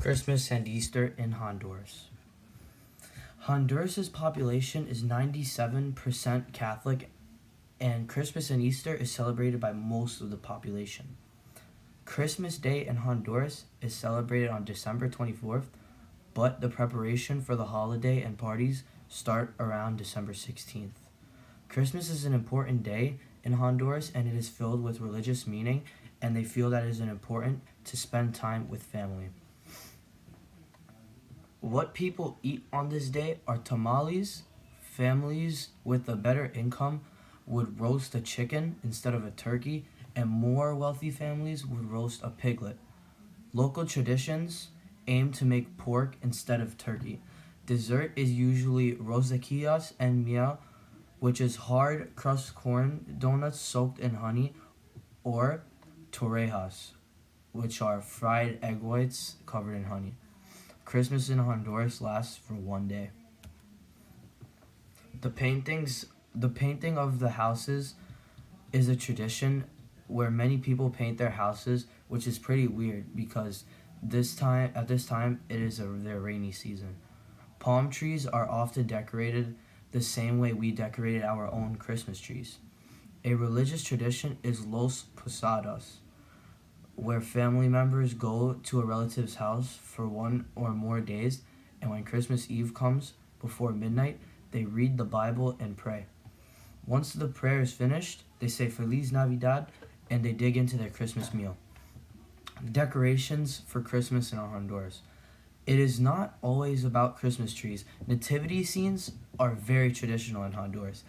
Christmas and Easter in Honduras. Honduras's population is 97% Catholic, and Christmas and Easter is celebrated by most of the population. Christmas Day in Honduras is celebrated on December 24th, but the preparation for the holiday and parties start around December 16th. Christmas is an important day in Honduras, and it is filled with religious meaning, and they feel that it is important to spend time with family. What people eat on this day are tamales. Families with a better income would roast a chicken instead of a turkey, and more wealthy families would roast a piglet. Local traditions aim to make pork instead of turkey. Dessert is usually rosquillas and miel, which is hard crust corn donuts soaked in honey, or torrejas, which are fried egg whites covered in honey. Christmas in Honduras lasts for one day. The painting of the houses is a tradition where many people paint their houses, which is pretty weird because at this time it is their rainy season. Palm trees are often decorated the same way we decorated our own Christmas trees. A religious tradition is Los Posadas, where family members go to a relative's house for one or more days, and when Christmas Eve comes, before midnight, they read the Bible and pray. Once the prayer is finished, they say Feliz Navidad, and they dig into their Christmas meal. Decorations for Christmas in Honduras. It is not always about Christmas trees. Nativity scenes are very traditional in Honduras,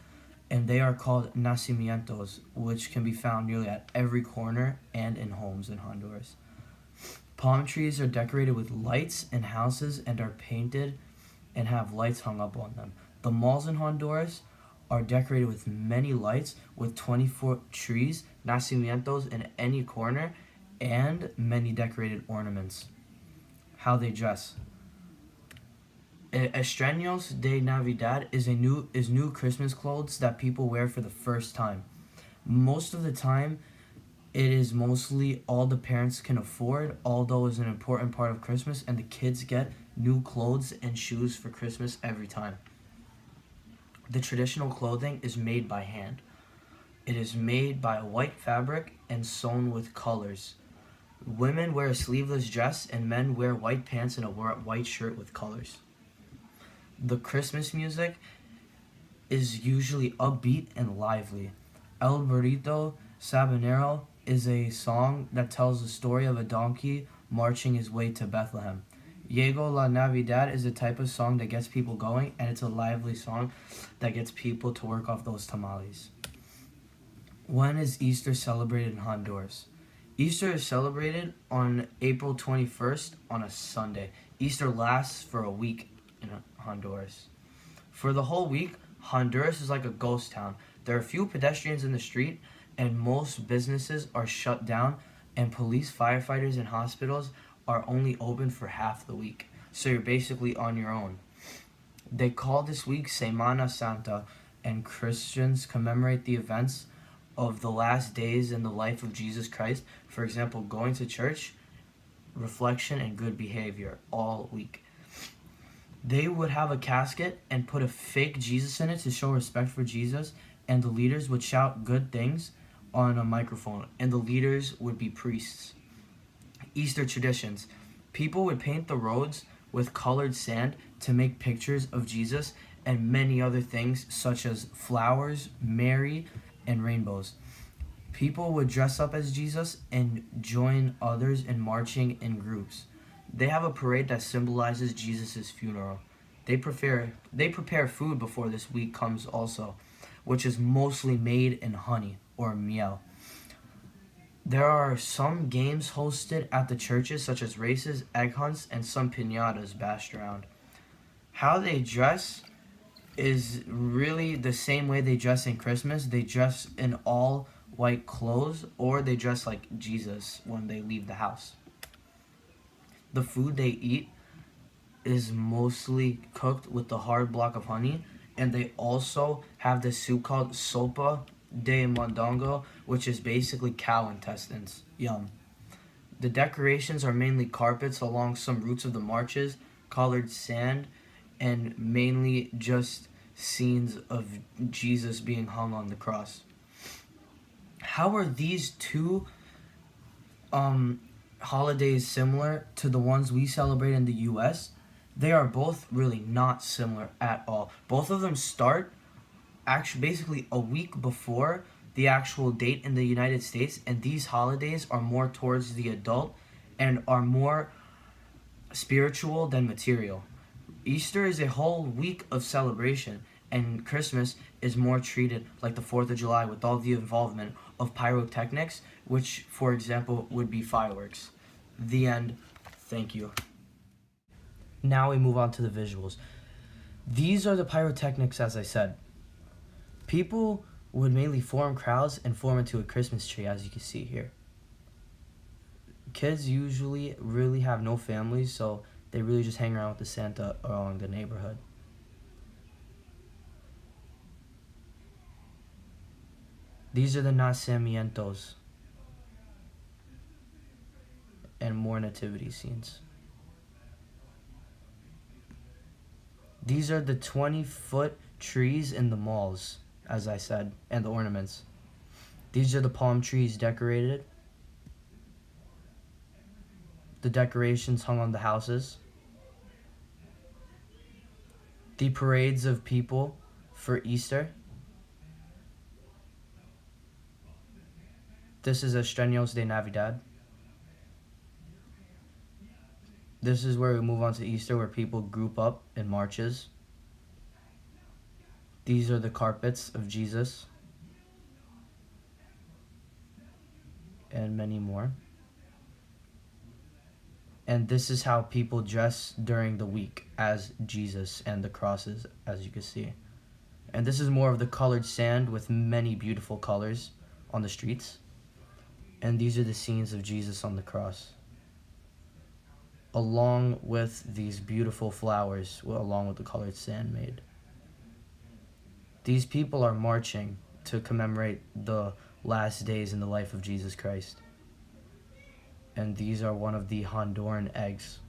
and they are called nacimientos, which can be found nearly at every corner and in homes in Honduras. Palm trees are decorated with lights in houses and are painted and have lights hung up on them. The malls in Honduras are decorated with many lights, with 24 trees, nacimientos in any corner, and many decorated ornaments. How they dress. Estrenos de Navidad is new Christmas clothes that people wear for the first time. Most of the time, it is mostly all the parents can afford, although it's an important part of Christmas, and the kids get new clothes and shoes for Christmas every time. The traditional clothing is made by hand. It is made by a white fabric and sewn with colors. Women wear a sleeveless dress, and men wear white pants and a white shirt with colors. The Christmas music is usually upbeat and lively. El Burrito Sabanero is a song that tells the story of a donkey marching his way to Bethlehem. Llegó la Navidad is a type of song that gets people going, and it's a lively song that gets people to work off those tamales. When is Easter celebrated in Honduras? Easter is celebrated on April 21st on a Sunday. Easter lasts for a week in Honduras. For the whole week, Honduras is like a ghost town. There are few pedestrians in the street, and most businesses are shut down, and police, firefighters, and hospitals are only open for half the week. So you're basically on your own. They call this week Semana Santa, and Christians commemorate the events of the last days in the life of Jesus Christ. For example, going to church, reflection, and good behavior all week. They would have a casket and put a fake Jesus in it to show respect for Jesus, and the leaders would shout good things on a microphone, and the leaders would be priests. Easter traditions. People would paint the roads with colored sand to make pictures of Jesus and many other things such as flowers, Mary, and rainbows. People would dress up as Jesus and join others in marching in groups. They have a parade that symbolizes Jesus' funeral. They prepare food before this week comes also, which is mostly made in honey or miel. There are some games hosted at the churches, such as races, egg hunts, and some piñatas bashed around. How they dress is really the same way they dress in Christmas. They dress in all white clothes, or they dress like Jesus when they leave the house. The food they eat is mostly cooked with the hard block of honey, and they also have this soup called sopa de mondongo, which is basically cow intestines. Yum. The decorations are mainly carpets along some routes of the marches, colored sand, and mainly just scenes of Jesus being hung on the cross. How are these two holidays similar to the ones we celebrate in the US? They are both really not similar at all. Both of them start actually basically a week before the actual date in the United States, and these holidays are more towards the adult and are more spiritual than material. Easter is a whole week of celebration, and Christmas is more treated like the 4th of July with all the involvement of pyrotechnics, which, for example, would be fireworks. The end. Thank you. Now we move on to the visuals. These are the pyrotechnics, as I said. People would mainly form crowds and form into a Christmas tree, as you can see here. Kids usually really have no families, so they really just hang around with the Santa around the neighborhood. These are the nacimientos and more nativity scenes. These are the 20-foot trees in the malls, as I said, and the ornaments. These are the palm trees decorated. The decorations hung on the houses. The parades of people for Easter. This is Estrenos de Navidad. This is where we move on to Easter, where people group up in marches. These are the carpets of Jesus. And many more. And this is how people dress during the week as Jesus and the crosses, as you can see. And this is more of the colored sand with many beautiful colors on the streets. And these are the scenes of Jesus on the cross, along with these beautiful flowers, along with the colored sand made. These people are marching to commemorate the last days in the life of Jesus Christ. And these are one of the Honduran eggs.